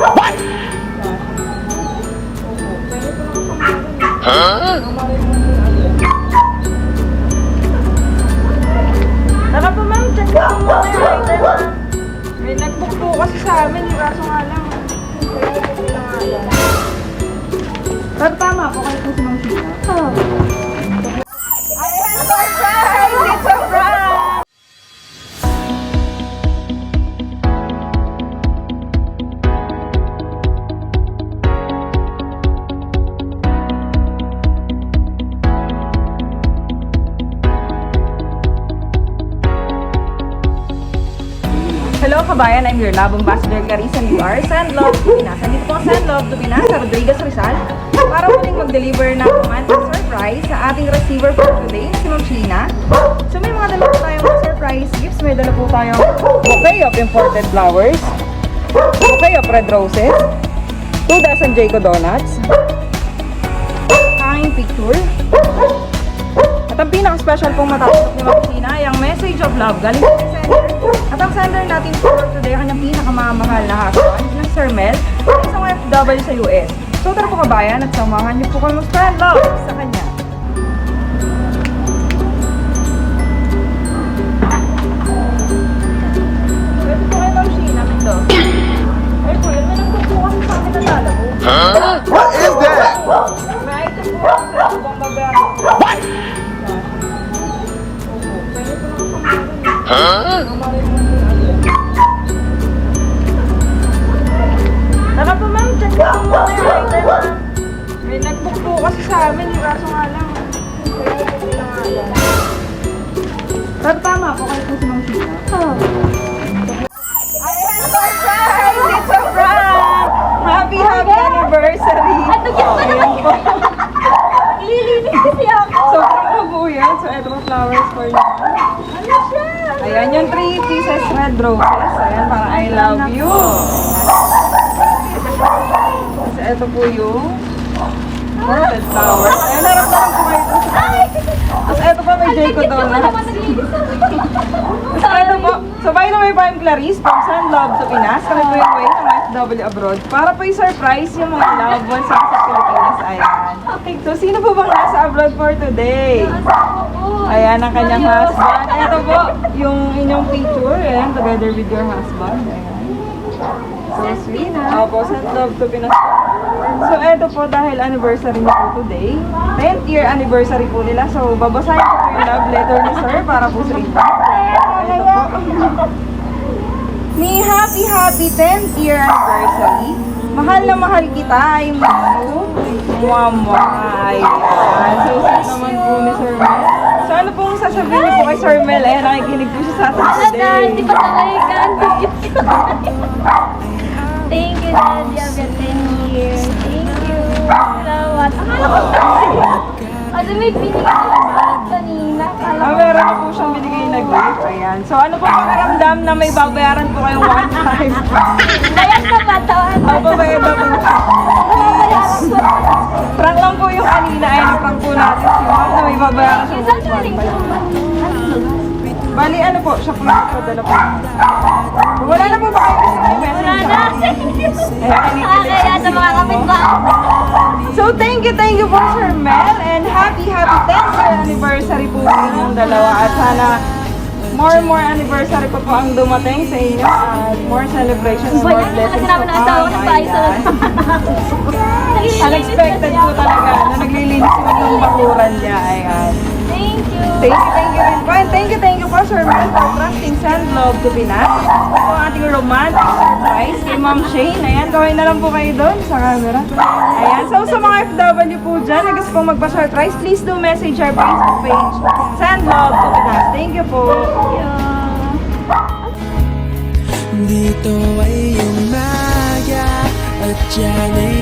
What? Huh? Tara po ma'am, check po muna yung item. May nag-book po kasi sa amin, yung kaso nga lang. Pero tama po kayo po si Ma'am Sheila. Oo. Ayan, surprise! It's a prank! Hello kabayan, I'm your love ambassador Clarissa Libar, Sandlove Tubinas. Nandito po ang Sandlove Tubinas sa Rodriguez Rizal para muling mag-deliver ng romantic surprise sa ating receiver for today na si Ma'am Sheena. So may mga dala po tayong surprise gifts. May dala po tayong bouquet of imported flowers, bouquet of red roses, 2 dozen Jayco donuts, hanging picture, at ang pinaka-special pong matatanggap ni Ma'am Sheena ay ang message of love galing sa sender. At ang sender natin for today, kanyang pinakamamahal na husband na Sir Mel, ay isang OFW sa US. So tara po kabayan at samahan niyo po kami mag-spread love sa kanya. Pwede po kayo Ma'am Sheena, ito. Ay po, yun may nagpupukas sa akin na lalabo. Huh? What is that? May item po kasi ibang babayaran. What? Huh? Tara po ma'am, check po muna yung item. May nag-book po kasi sa amin, yung kaso nga lang. Pero tama po kayo po si Ma'am Sheila. Oo. Ayan, surprise! It's a prank! Happy anniversary! Ayan po. Lilinis kasi ako. Sobrang po yan. So, ito po flowers for you. Ano siya? Ayan, yung 3 pieces red roses. Ayan, para I love you. So, ito po yung red flowers. Ayan, harap na lang po kayo ito sa tapos ito po may Jayco donuts. So, ito po. So, by the way, I'm Clarice from Sandlove sa Pinas. Kami po yung way ng FW abroad. Para po i-surprise yung mga loved ones sa Pilipinas. Ayan. So, sino po bang nasa abroad for today? Ayan, ang kanyang husband. Ito po, yung inyong picture. Ayan, together with your husband. Ayan. So sweet. Opo, Sandlove to Pinas. So, ito po dahil anniversary niyo po today. 10th year anniversary po nila. So, babasahin ko po yung love letter ni Sir para po sa inyo. Ito po. Ni happy 10th year anniversary. Mahal na mahal kita, I miss you. Mama, ayan. So, sweet naman po ni Sir Mel. So, ano pong sasabihin niyo po kay Sir Mel? Ayan, nakikinig po siya sa atin today. Hindi pa sanay ka. Thank you, Dad. You have your 10 years. Thank you. Salamat. Ano may binigay sa kanina? Meron na po siyang binigay na gift. Ayan. So, ano po pakiramdam na may babayaran po kayong one time? Bayad na ba ito? Opo, bayad na po. Prank lang po yung kanina. Ay, na-prank po natin si Ma'am na may babayaran siya Saan one galing time. ito? Bali, ano po? Siya po yung padala po. Wala na po ba kayo gusto kayo message? Wala na. Kaya sa mga kapitbahay. So, thank you po Sir Mel and happy 10th year anniversary po sa inyong dalawa at sana more anniversary pa po ang dumating sa inyo at more celebrations, more blessings Sinabi ng asawa ko na bahay sa Unexpected po talaga na naglilinis yung bakuran niya. Ayan. Thank you. Thank you rin po. And thank you po Sir Mel for trusting Sandlove to Pinas. Ito po ang ating romantic surprise kay Ma'am Shane. Ayan, gawin na lang po kayo doon sa camera. Ayan, so sa mga FW po dyan, na gusto pong magpa-surprise, please do message our Facebook page, Sandlove to Pinas. Thank you po. Dito ay umaga at yan ay